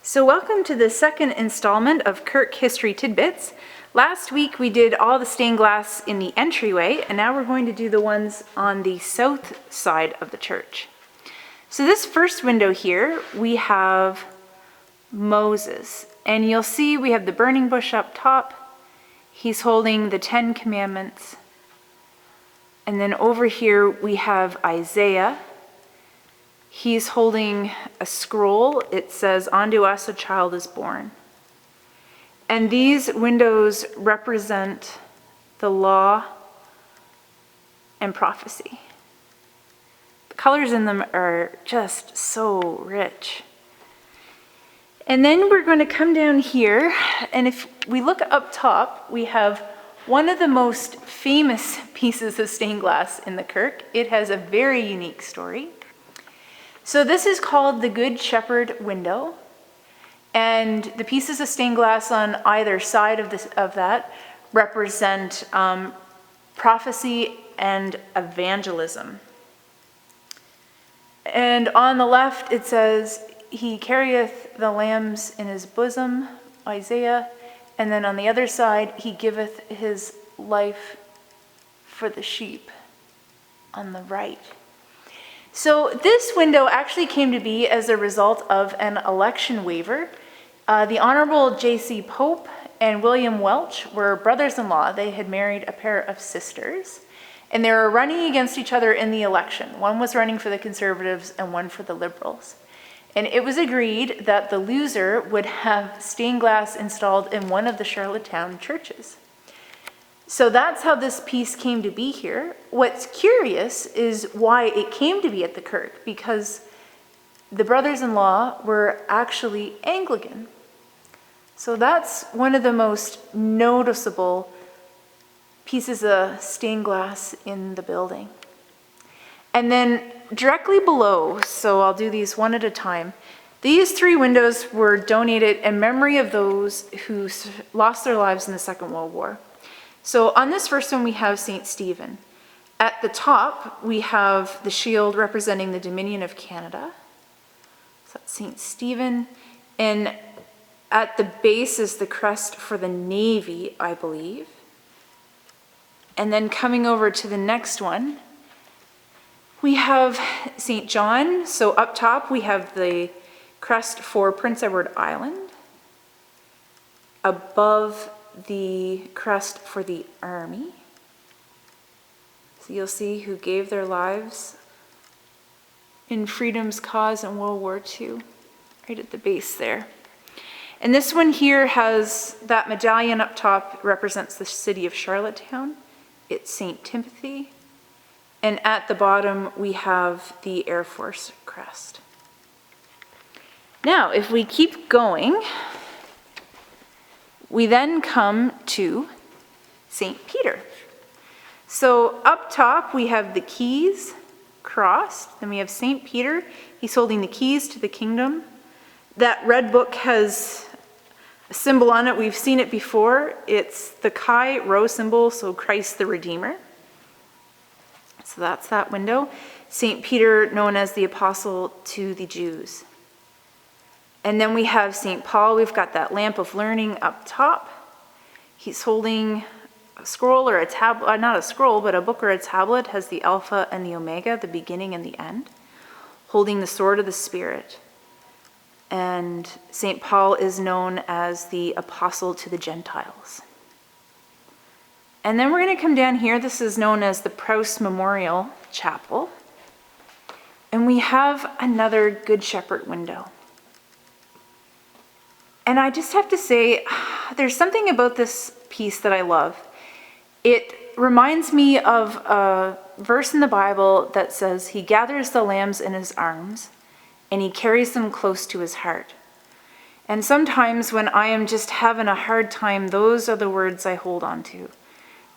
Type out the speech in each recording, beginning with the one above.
So welcome to the second installment of Kirk History Tidbits. Last week we did all the stained glass in the entryway, and now we're going to do the ones on the south side of the church. So this first window here, we have Moses, and you'll see we have the burning bush up top. He's holding the 10 Commandments. And then over here we have Isaiah. He's holding a scroll. It says, "Unto us a child is born." And these windows represent the law and prophecy. The colors in them are just so rich. And then we're going to come down here, and if we look up top, we have one of the most famous pieces of stained glass in the Kirk. It has a very unique story. So this is called the Good Shepherd window, and the pieces of stained glass on either side of that represent prophecy and evangelism. And on the left it says, "He carrieth the lambs in his bosom," Isaiah, and then on the other side, "He giveth his life for the sheep," on the right. So this window actually came to be as a result of an election waiver. The Honorable J.C. Pope and William Welch were brothers-in-law. They had married a pair of sisters, and they were running against each other in the election. One was running for the Conservatives and one for the Liberals. And it was agreed that the loser would have stained glass installed in one of the Charlottetown churches. So that's how this piece came to be here. What's curious is why it came to be at the Kirk, because the brothers-in-law were actually Anglican. So that's one of the most noticeable pieces of stained glass in the building. And then directly below, so I'll do these one at a time, these three windows were donated in memory of those who lost their lives in the Second World War. So on this first one, we have St. Stephen. At the top, we have the shield representing the Dominion of Canada. So that's St. Stephen. And at the base is the crest for the Navy, I believe. And then coming over to the next one, we have St. John. So up top, we have the crest for Prince Edward Island. Above the crest for the Army. So you'll see who gave their lives in freedom's cause in World War II, right at the base there. And this one here has that medallion up top, represents the city of Charlottetown. It's St. Timothy. And at the bottom, we have the Air Force crest. Now, if we keep going, we then come to St. Peter. So up top, we have the keys crossed. Then we have St. Peter. He's holding the keys to the kingdom. That red book has a symbol on it. We've seen it before. It's the Chi Rho symbol, so Christ the Redeemer. So that's that window. St. Peter, known as the apostle to the Jews. And then we have St. Paul. We've got that lamp of learning up top. He's holding a scroll or a tablet, not a scroll, but a book or a tablet, has the Alpha and the Omega, the beginning and the end, holding the sword of the Spirit. And St. Paul is known as the apostle to the Gentiles. And then we're going to come down here. This is known as the Prowse Memorial Chapel. And we have another Good Shepherd window. And I just have to say, there's something about this piece that I love. It reminds me of a verse in the Bible that says, "He gathers the lambs in his arms, and he carries them close to his heart." And sometimes when I am just having a hard time, those are the words I hold on to.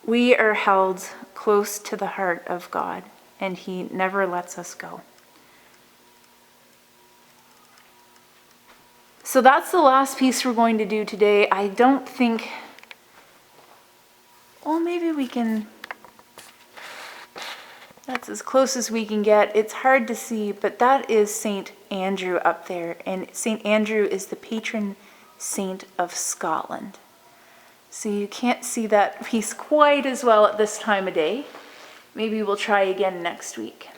We are held close to the heart of God, and he never lets us go. So that's the last piece we're going to do today. I don't think, well, maybe we can, That's as close as we can get. It's hard to see, but that is St. Andrew up there. And St. Andrew is the patron saint of Scotland. So you can't see that piece quite as well at this time of day. Maybe we'll try again next week.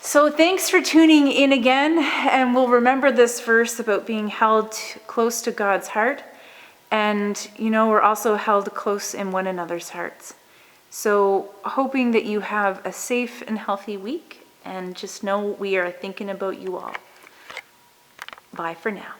So thanks for tuning in again, and we'll remember this verse about being held close to God's heart. And, we're also held close in one another's hearts. So hoping that you have a safe and healthy week, and just know we are thinking about you all. Bye for now.